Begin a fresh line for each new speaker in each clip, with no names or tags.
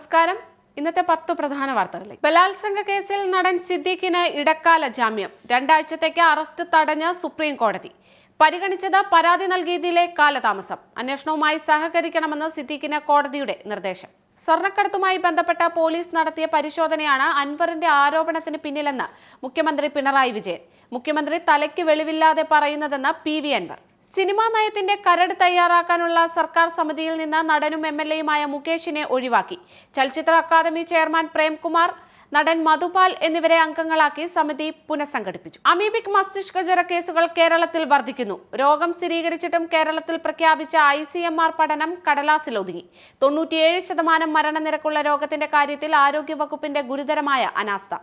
നമസ്കാരം. ഇന്നത്തെ 10 പ്രധാന വാർത്തകളിലേക്ക്. ബലാത്സംഗ കേസിൽ നടൻ സിദ്ദീഖിന് ഇടക്കാല ജാമ്യം. 2 ആഴ്ചത്തേക്ക് അറസ്റ്റ് തടഞ്ഞ സുപ്രീം കോടതി. പരിഗണിച്ചത് പരാതി നൽകിയതിലെ കാലതാമസം. അന്വേഷണവുമായി സഹകരിക്കണമെന്ന് സിദ്ദീഖിന് കോടതിയുടെ നിർദ്ദേശം. സ്വർണ്ണക്കടത്തുമായി ബന്ധപ്പെട്ട പോലീസ് നടത്തിയ പരിശോധനയാണ് അൻവറിന്റെ ആരോപണത്തിന് പിന്നിലെന്ന് മുഖ്യമന്ത്രി പിണറായി വിജയൻ. മുഖ്യമന്ത്രി തലയ്ക്ക് വെളിവില്ലാതെ പറയുന്നതെന്ന് PV അൻവർ. സിനിമാ നയത്തിന്റെ കരട് തയ്യാറാക്കാനുള്ള സർക്കാർ സമിതിയിൽ നിന്ന് നടനും MLAയുമായ മുകേഷിനെ ഒഴിവാക്കി. ചലച്ചിത്ര അക്കാദമി ചെയർമാൻ പ്രേംകുമാർ, നടൻ മധുപാൽ എന്നിവരെ അംഗങ്ങളാക്കി സമിതി പുനഃസംഘടിപ്പിച്ചു. അമീബിക് മസ്തിഷ്ക ജ്വര കേസുകൾ കേരളത്തിൽ വർദ്ധിക്കുന്നു. രോഗം സ്ഥിരീകരിച്ചിട്ടും കേരളത്തിൽ പ്രഖ്യാപിച്ച ICMR പഠനം കടലാസിൽ ഒതുങ്ങി. 97% മരണനിരക്കുള്ള രോഗത്തിന്റെ കാര്യത്തിൽ ആരോഗ്യവകുപ്പിന്റെ ഗുരുതരമായ അനാസ്ഥ.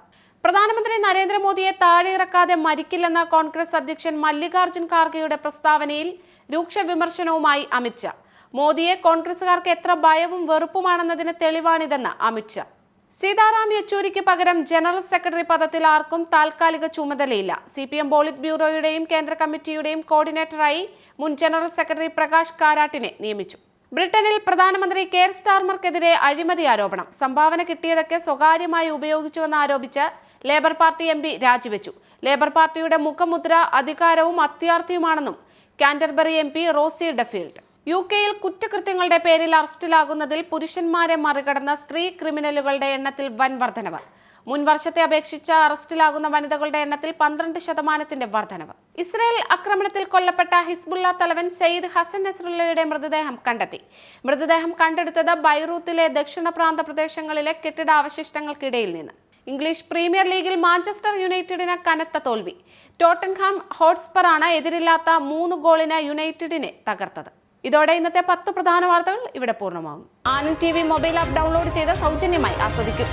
പ്രധാനമന്ത്രി നരേന്ദ്രമോദിയെ താഴെയിറക്കാതെ മരിക്കില്ലെന്ന കോൺഗ്രസ് അധ്യക്ഷൻ മല്ലികാർജ്ജുൻ ഖാർഗെയുടെ പ്രസ്താവനയിൽ രൂക്ഷ വിമർശനവുമായി അമിത്ഷാ. മോദിയെ കോൺഗ്രസുകാർക്ക് എത്ര ഭയവും വെറുപ്പുമാണെന്നതിന് തെളിവാണിതെന്ന് അമിത്ഷാ. സീതാറാം യെച്ചൂരിക്ക് പകരം ജനറൽ സെക്രട്ടറി പദത്തിൽ ആർക്കും താൽക്കാലിക ചുമതലയില്ല. CPM പോളിറ്റ് ബ്യൂറോയുടെയും കേന്ദ്ര കമ്മിറ്റിയുടെയും കോർഡിനേറ്ററായി മുൻ ജനറൽ സെക്രട്ടറി പ്രകാശ് കാരാട്ടിനെ നിയമിച്ചു. ബ്രിട്ടനിൽ പ്രധാനമന്ത്രി കെയർ സ്റ്റാർമർക്കെതിരെ അഴിമതി ആരോപണം. സംഭാവന കിട്ടിയതൊക്കെ സ്വകാര്യമായി ഉപയോഗിച്ചുവെന്ന് ആരോപിച്ച് ലേബർ പാർട്ടി MP രാജിവെച്ചു. ലേബർ പാർട്ടിയുടെ മുഖമുദ്ര അധികാരവും അത്യാർത്ഥിയുമാണെന്നും കാന്റർബറി MP റോസി ഡഫീൽഡ്. UK-യിൽ കുറ്റകൃത്യങ്ങളുടെ പേരിൽ അറസ്റ്റിലാകുന്നതിൽ പുരുഷന്മാരെ മറികടന്ന സ്ത്രീ ക്രിമിനലുകളുടെ എണ്ണത്തിൽ വൻ വർധനവ്. മുൻ വർഷത്തെ അപേക്ഷിച്ച് അറസ്റ്റിലാകുന്ന വനിതകളുടെ എണ്ണത്തിൽ 12% വർധനവ്. ഇസ്രായേൽ ആക്രമണത്തിൽ കൊല്ലപ്പെട്ട ഹിസ്ബുള്ള തലവൻ സയ്യിദ് ഹസൻ നസ്രുള്ളയുടെ മൃതദേഹം കണ്ടെത്തി. മൃതദേഹം കണ്ടെടുത്തത് ബൈറൂത്തിലെ ദക്ഷിണ പ്രാന്ത പ്രദേശങ്ങളിലെ കെട്ടിടാവശിഷ്ടങ്ങൾക്കിടയിൽ നിന്ന്. ഇംഗ്ലീഷ് പ്രീമിയർ ലീഗിൽ മാഞ്ചസ്റ്റർ യുണൈറ്റഡിന് കനത്ത തോൽവി. ടോട്ടൻഹാം ഹോട്ട്സ്പറാണ് എതിരില്ലാത്ത 3 ഗോളിന് യുണൈറ്റഡിനെ തകർത്തത്. ഇതോടെ ഇന്നത്തെ 10 പ്രധാന വാർത്തകൾ ഇവിടെ പൂർണ്ണമാകുന്നു. Anand TV mobile app download ചെയ്ത് സൗജന്യമായി ആസ്വദിക്കും.